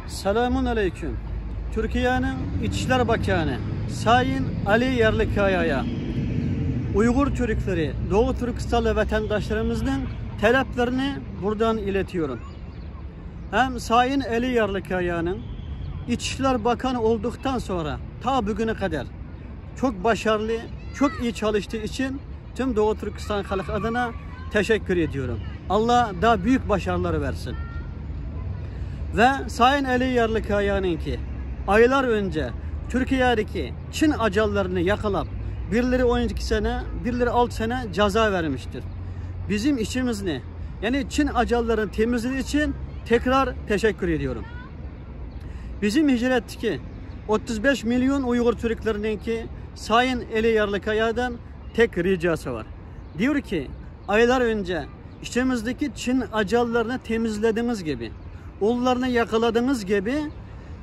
Selamun aleyküm. Türkiye'nin İçişler Bakanı Sayın Ali Yerlikaya'ya Uygur Türkleri, Doğu Türkistanlı vatandaşlarımızın taleplerini buradan iletiyorum. Hem Sayın Ali Yerlikaya'nın İçişler Bakanı olduktan sonra ta bugüne kadar çok başarılı, çok iyi çalıştığı için tüm Doğu Türkistan halkı adına teşekkür ediyorum. Allah daha büyük başarılar versin. Ve Sayın Ali Yerlikaya'nın ki aylar önce Türkiye'deki Çin ajallarını yakalayıp birileri 12 sene, birileri 6 sene ceza vermiştir. Bizim işimiz ne? Yani Çin ajallarının temizliği için tekrar teşekkür ediyorum. Bizim hicretteki 35 milyon Uygur Türklerinin ki Sayın Ali Yerlikaya'dan tek ricası var. Diyor ki aylar önce içimizdeki Çin ajallarını temizlediğimiz gibi, onlarını yakaladığımız gibi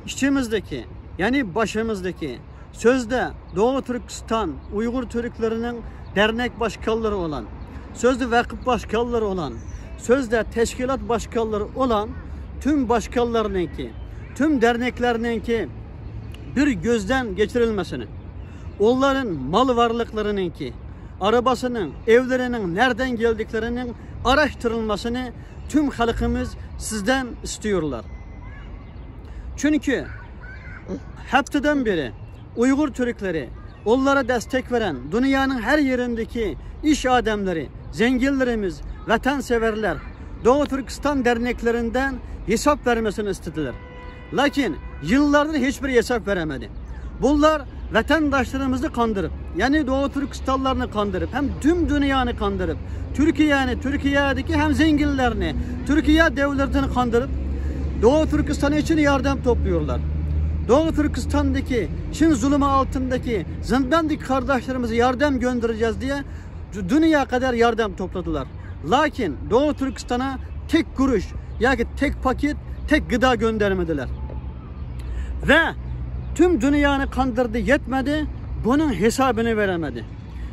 içimizdeki yani başımızdaki sözde Doğu Türkistan Uygur Türklerinin dernek başkanları olan, sözde vakıf başkanları olan, sözde teşkilat başkanları olan tüm başkanlarınınki, tüm derneklerininki bir gözden geçirilmesini, onların mal varlıklarınınki, arabasının, evlerinin nereden geldiklerinin araştırılmasını tüm halkımız sizden istiyorlar. Çünkü haftadan beri Uygur Türkleri, onlara destek veren dünyanın her yerindeki iş adamları, zenginlerimiz, vatanseverler Doğu Türkistan derneklerinden hesap vermesini istediler. Lakin yıllardır hiçbir hesap veremedi. Bunlar vatandaşlarımızı kandırıp, yani Doğu Türkistanlarını kandırıp, hem tüm dünyanı kandırıp, Türkiye'deki hem zenginlerini, Türkiye devletini kandırıp, Doğu Türkistan için yardım topluyorlar. Doğu Türkistan'daki Çin zulmü altındaki zindandaki kardeşlerimize yardım göndereceğiz diye dünya kadar yardım topladılar. Lakin Doğu Türkistan'a tek kuruş, yani tek paket, tek gıda göndermediler. Ve tüm dünyanı kandırdı, yetmedi, bunun hesabını veremedi.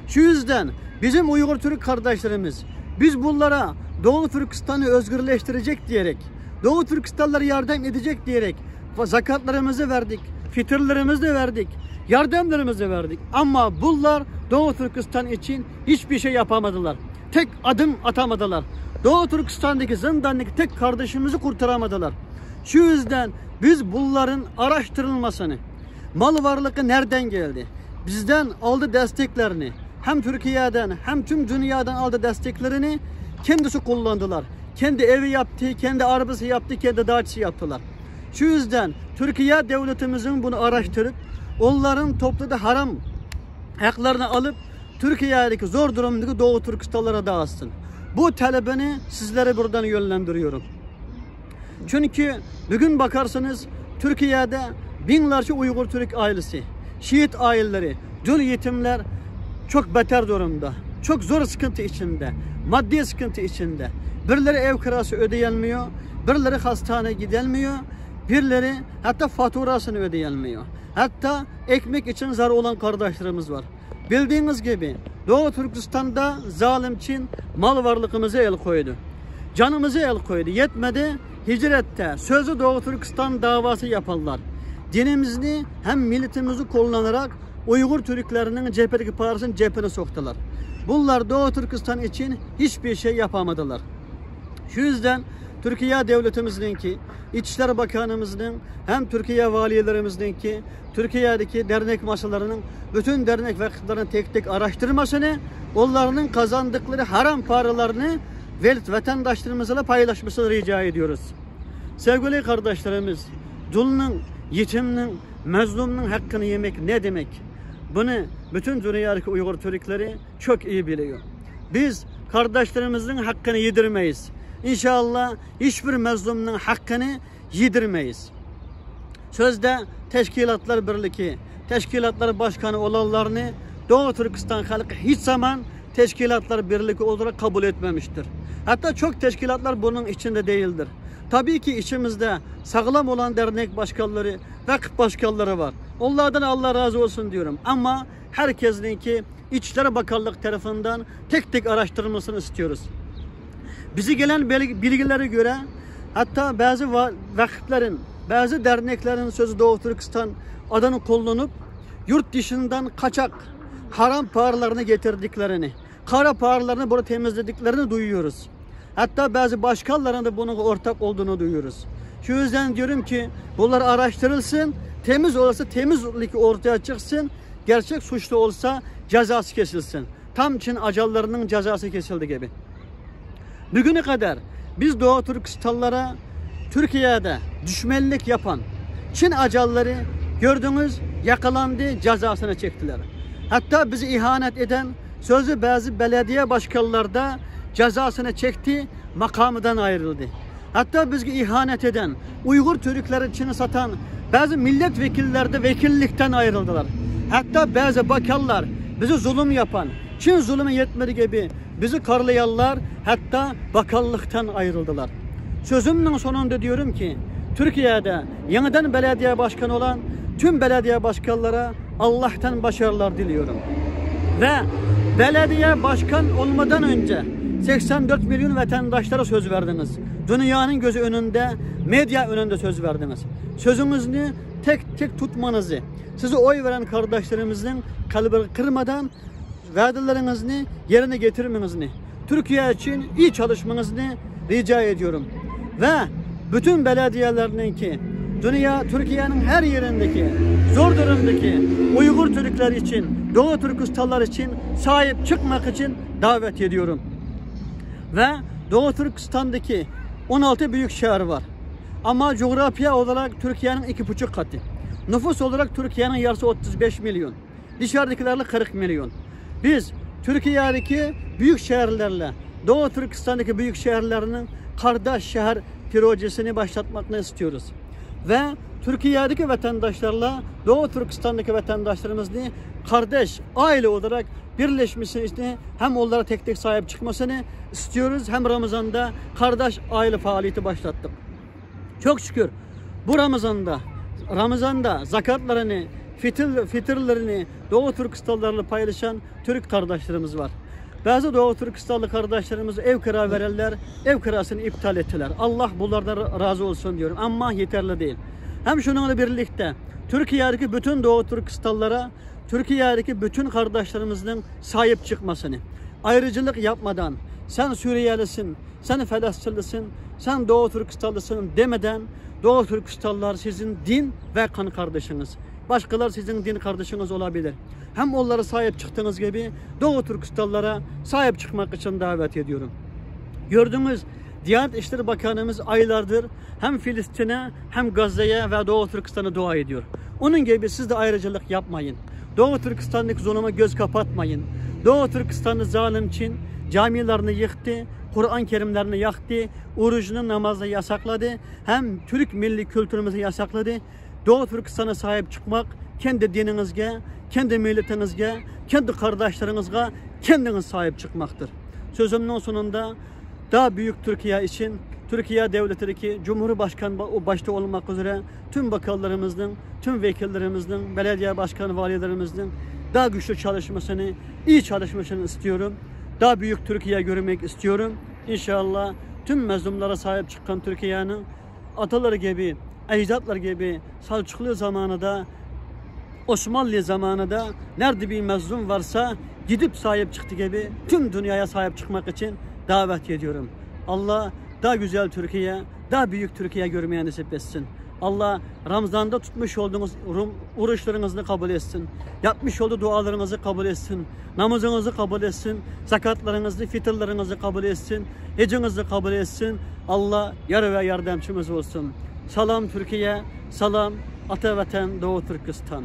Şu yüzden bizim Uygur Türk kardeşlerimiz, biz bunlara Doğu Türkistan'ı özgürleştirecek diyerek, Doğu Türkistanlara yardım edecek diyerek zakatlarımızı verdik, fitirlerimizi verdik, yardımlarımızı verdik. Ama bunlar Doğu Türkistan için hiçbir şey yapamadılar. Tek adım atamadılar. Doğu Türkistan'daki zindandaki tek kardeşimizi kurtaramadılar. Şu yüzden biz bunların araştırılmasını, mal varlığı nereden geldi, bizden aldı desteklerini, hem Türkiye'den hem tüm dünyadan aldı desteklerini kendisi kullandılar. Kendi evi yaptı, kendi arabası yaptı, kendi dağçısı yaptılar. Şu yüzden Türkiye devletimizin bunu araştırıp onların topladığı haram haklarını alıp Türkiye'deki zor durumdaki Doğu Türkistanlara dağıtsın. Bu talebini sizlere buradan yönlendiriyorum. Çünkü bugün bakarsanız Türkiye'de binlerce Uygur Türk ailesi, Şiit aileleri, dul yetimler çok beter durumda. Çok zor sıkıntı içinde, maddi sıkıntı içinde. Birileri ev kirası ödeyemiyor, birileri hastaneye gidilmiyor, birileri hatta faturasını ödeyemiyor. Hatta ekmek için zar olan kardeşlerimiz var. Bildiğiniz gibi Doğu Türkistan'da zalim Çin mal varlığımıza el koydu. Canımıza el koydu. Yetmedi, hicrette sözlü Doğu Türkistan davası yaparlar. Dinimizi hem milletimizi kullanarak Uygur Türklerinin cephedeki parasını cebine soktular. Bunlar Doğu Türkistan için hiçbir şey yapamadılar. Şu yüzden Türkiye devletimizin, İçişler Bakanımızın, hem Türkiye valilerimizin ki Türkiye'deki dernek masalarının bütün dernek vakıflarının tek tek araştırmasını, onların kazandıkları haram paralarını vatandaşlarımızla paylaşmasını rica ediyoruz. Sevgili kardeşlerimiz, dulunun, yetiminin, mezlumның hakkını yemek ne demek? Bunu bütün dünyadaki Uygur Türkleri çok iyi biliyor. Biz kardeşlerimizin hakkını yedirmeyiz. İnşallah hiçbir mezlumның hakkını yedirmeyiz. Sözde Teşkilatlar Birliği, Teşkilatlar Başkanı olanlarını Doğu Türkistan halkı hiç zaman Teşkilatlar Birliği olarak kabul etmemiştir. Hatta çok teşkilatlar bunun içinde değildir. Tabii ki içimizde sağlam olan dernek başkanları, vakıf başkanları var. Onlardan Allah razı olsun diyorum. Ama herkesinki İçişleri Bakanlık tarafından tek tek araştırılmasını istiyoruz. Bize gelen bilgilere göre hatta bazı vakıfların bazı derneklerin sözü Doğu Türkistan adını kullanıp yurt dışından kaçak haram paralarını getirdiklerini, kara paralarını burada temizlediklerini duyuyoruz. Hatta bazı başkanların da bunun ortak olduğunu duyuyoruz. Şu yüzden diyorum ki bunlar araştırılsın, temiz olursa temizlik ortaya çıksın, gerçek suçlu olsa cezası kesilsin. Tam Çin acallarının cezası kesildi gibi. Bugüne kadar biz Doğu Türkistanlara Türkiye'de düşmanlık yapan Çin acalları gördünüz, yakalandı, cezasını çektiler. Hatta bizi ihanet eden sözü bazı belediye başkanları da cezasını çekti, makamından ayrıldı. Hatta bizi ihanet eden, Uygur Türkleri için satan bazı milletvekilleri de vekillikten ayrıldılar. Hatta bazı bakanlar bizi zulüm yapan, Çin zulmü yetmedi gibi bizi karlayanlar hatta bakanlıktan ayrıldılar. Sözümün sonunda diyorum ki Türkiye'de yeniden belediye başkanı olan tüm belediye başkanlara Allah'tan başarılar diliyorum. Ve belediye başkan olmadan önce 84 milyon vatandaşlara söz verdiniz. Dünyanın gözü önünde, medya önünde söz verdiniz. Sözünüzü tek tek tutmanızı, size oy veren kardeşlerimizin kalbini kırmadan vadelerinizi yerine getirmenizi, Türkiye için iyi çalışmanızı rica ediyorum. Ve bütün belediyelerininki, Türkiye'nin her yerindeki, zor durumdaki Uygur Türkler için, Doğu Türkistanlar için sahip çıkmak için davet ediyorum. Ve Doğu Türkistan'daki 16 büyük şehir var. Ama coğrafya olarak Türkiye'nin 2,5 katı. Nüfus olarak Türkiye'nin yarısı 35 milyon. Dışarıdakilerle 40 milyon. Biz Türkiye'deki büyük şehirlerle Doğu Türkistan'daki büyük şehirlerinin kardeş şehir projesini başlatmakını istiyoruz. Ve Türkiye'deki vatandaşlarla Doğu Türkistan'daki vatandaşlarımızı kardeş, aile olarak birleşmesini, hem onlara tek tek sahip çıkmasını istiyoruz. Hem Ramazan'da kardeş aile faaliyeti başlattık. Çok şükür bu Ramazan'da zakatlarını, fitirlerini Doğu Türkistanlarla paylaşan Türk kardeşlerimiz var. Bazı Doğu Türkistanlı kardeşlerimiz ev kira verenler ev kirasını iptal ettiler. Allah bunlardan razı olsun diyorum ama yeterli değil. Hem şununla birlikte Türkiye'deki bütün Doğu Türkistanlara, Türkiye'deki bütün kardeşlerimizin sahip çıkmasını, ayrıcılık yapmadan, sen Suriyelisin, sen Filistinlisin, sen Doğu Türkistanlısın demeden Doğu Türkistanlılar sizin din ve kan kardeşiniz. Başkalar sizin din kardeşiniz olabilir. Hem onlara sahip çıktığınız gibi Doğu Türkistanlılara sahip çıkmak için davet ediyorum. Gördüğünüz Diyanet İşleri Bakanımız aylardır hem Filistin'e hem Gazze'ye ve Doğu Türkistan'a dua ediyor. Onun gibi siz de ayrıcalık yapmayın. Doğu Türkistan'daki zulüme göz kapatmayın. Doğu Türkistan'ı zalim için camilerini yıktı, Kur'an-ı Kerimlerini yaktı, orucunu, namazını yasakladı. Hem Türk milli kültürümüzü yasakladı. Doğu Türkistan'a sahip çıkmak kendi dininizge, kendi milletinizge, kendi kardeşlerinizge kendiniz sahip çıkmaktır. Sözümün sonunda daha büyük Türkiye için Türkiye Devleti'ndeki Cumhurbaşkanı o başta olmak üzere tüm bakanlarımızın, tüm vekillerimizin, belediye başkanı, valilerimizin daha güçlü çalışmasını, iyi çalışmasını istiyorum. Daha büyük Türkiye görmek istiyorum. İnşallah tüm mezlumlara sahip çıkan Türkiye'nin ataları gibi, ecdatlar gibi Selçuklu zamanında, Osmanlı zamanında nerede bir mezlum varsa gidip sahip çıktı gibi tüm dünyaya sahip çıkmak için davet ediyorum. Allah daha güzel Türkiye, daha büyük Türkiye görmeye nasip etsin. Allah Ramazan'da tutmuş olduğunuz oruçlarınızı kabul etsin. Yapmış olduğu dualarınızı kabul etsin. Namazınızı kabul etsin. Zakatlarınızı, fitirlerinizi kabul etsin. Hecinizi kabul etsin. Allah yar ve yardımcımız olsun. Salam Türkiye, salam Ata Vatan Doğu Türkistan.